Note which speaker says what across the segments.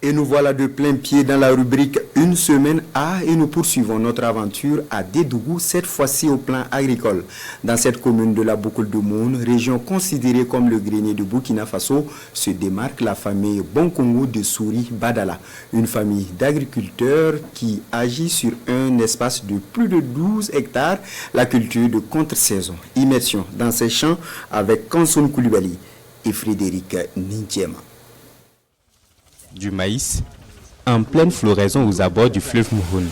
Speaker 1: Et nous voilà de plein pied dans la rubrique Une semaine A et nous poursuivons notre aventure à Dédougou, cette fois-ci au plan agricole. Dans cette commune de la Boucoul-de-Moun, région considérée comme le grenier de Burkina Faso, se démarque la famille Bonkongo de Souri Badala. Une famille d'agriculteurs qui agit sur un espace de plus de 12 hectares, la culture de contre-saison. Immersion dans ces champs avec Kansoun Koulibaly et Frédéric Nintiema.
Speaker 2: Du maïs en pleine floraison aux abords du fleuve Mouhoun.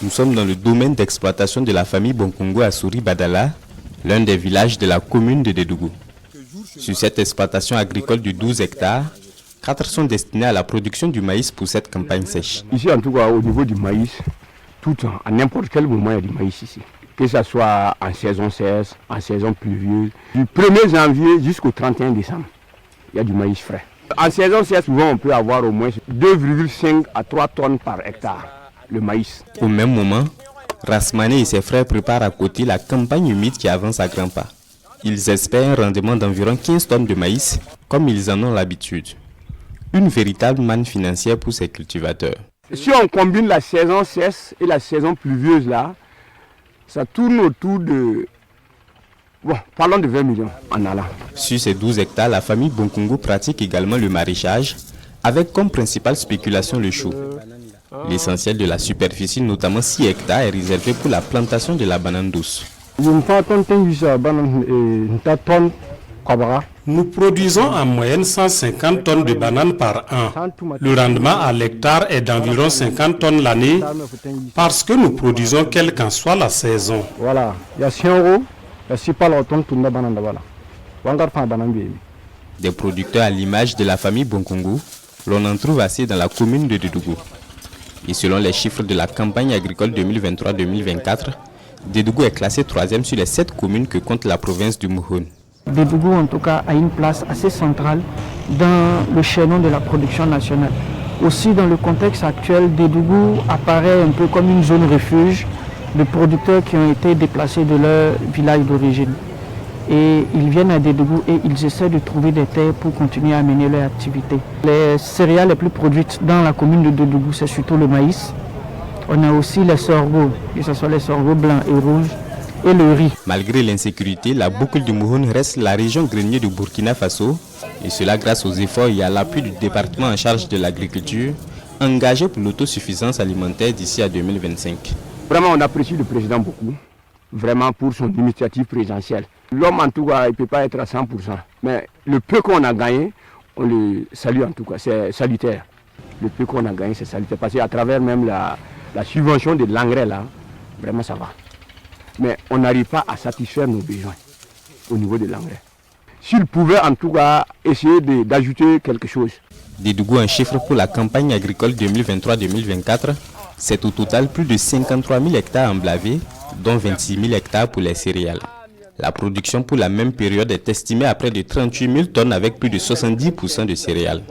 Speaker 2: Nous sommes dans le domaine d'exploitation de la famille Bonkongo à Souri Badala, l'un des villages de la commune de Dédougou. Sur cette exploitation agricole de 12 hectares, 4 sont destinés à la production du maïs pour cette campagne sèche.
Speaker 3: Ici, en tout cas, au niveau du maïs, à n'importe quel moment, il y a du maïs ici. Que ce soit en saison sèche, en saison pluvieuse. Du 1er janvier jusqu'au 31 décembre, il y a du maïs frais. En saison sèche, souvent, on peut avoir au moins 2,5 à 3 tonnes par hectare, le maïs.
Speaker 2: Au même moment, Rasmané et ses frères préparent à côté la campagne humide qui avance à grands pas. Ils espèrent un rendement d'environ 15 tonnes de maïs, comme ils en ont l'habitude. Une véritable manne financière pour ces cultivateurs.
Speaker 3: Si on combine la saison sèche et la saison pluvieuse là, ça tourne autour de... Bon, parlons de 20 millions en allant.
Speaker 2: Sur ces 12 hectares, la famille Bonkongo pratique également le maraîchage, avec comme principale spéculation le chou. L'essentiel de la superficie, notamment 6 hectares, est réservé pour la plantation de la banane douce.
Speaker 4: Nous produisons en moyenne 150 tonnes de bananes par an. Le rendement à l'hectare est d'environ 50 tonnes l'année parce que nous produisons quelle qu'en soit la saison.
Speaker 3: Voilà, il y a 100 euros.
Speaker 2: Des producteurs à l'image de la famille Bonkongo, l'on en trouve assez dans la commune de Dédougou. Et selon les chiffres de la campagne agricole 2023-2024, Dédougou est classé 3e sur les 7 communes que compte la province du Mouhoun.
Speaker 5: Dédougou en tout cas a une place assez centrale dans le chaînon de la production nationale. Aussi dans le contexte actuel, Dédougou apparaît un peu comme une zone refuge de producteurs qui ont été déplacés de leur village d'origine. Et ils viennent à Dédougou et ils essaient de trouver des terres pour continuer à mener leur activité. Les céréales les plus produites dans la commune de Dédougou, c'est surtout le maïs. On a aussi les sorgho, que ce soit les sorgho blancs et rouges, et le riz.
Speaker 2: Malgré l'insécurité, la boucle du Mouhoun reste la région grenier du Burkina Faso, et cela grâce aux efforts et à l'appui du département en charge de l'agriculture, engagé pour l'autosuffisance alimentaire d'ici à 2025.
Speaker 3: Vraiment, on apprécie le président beaucoup, vraiment pour son initiative présidentielle. L'homme, en tout cas, il ne peut pas être à 100%. Mais le peu qu'on a gagné, on le salue en tout cas, c'est salutaire. Le peu qu'on a gagné, c'est salutaire. Parce qu'à travers même la subvention de l'engrais, là, vraiment ça va. Mais on n'arrive pas à satisfaire nos besoins au niveau de l'engrais. S'il pouvait en tout cas essayer d'ajouter quelque chose.
Speaker 2: Dédougou, un chiffre pour la campagne agricole 2023-2024, c'est au total plus de 53 000 hectares emblavés, dont 26 000 hectares pour les céréales. La production pour la même période est estimée à près de 38 000 tonnes avec plus de 70% de céréales.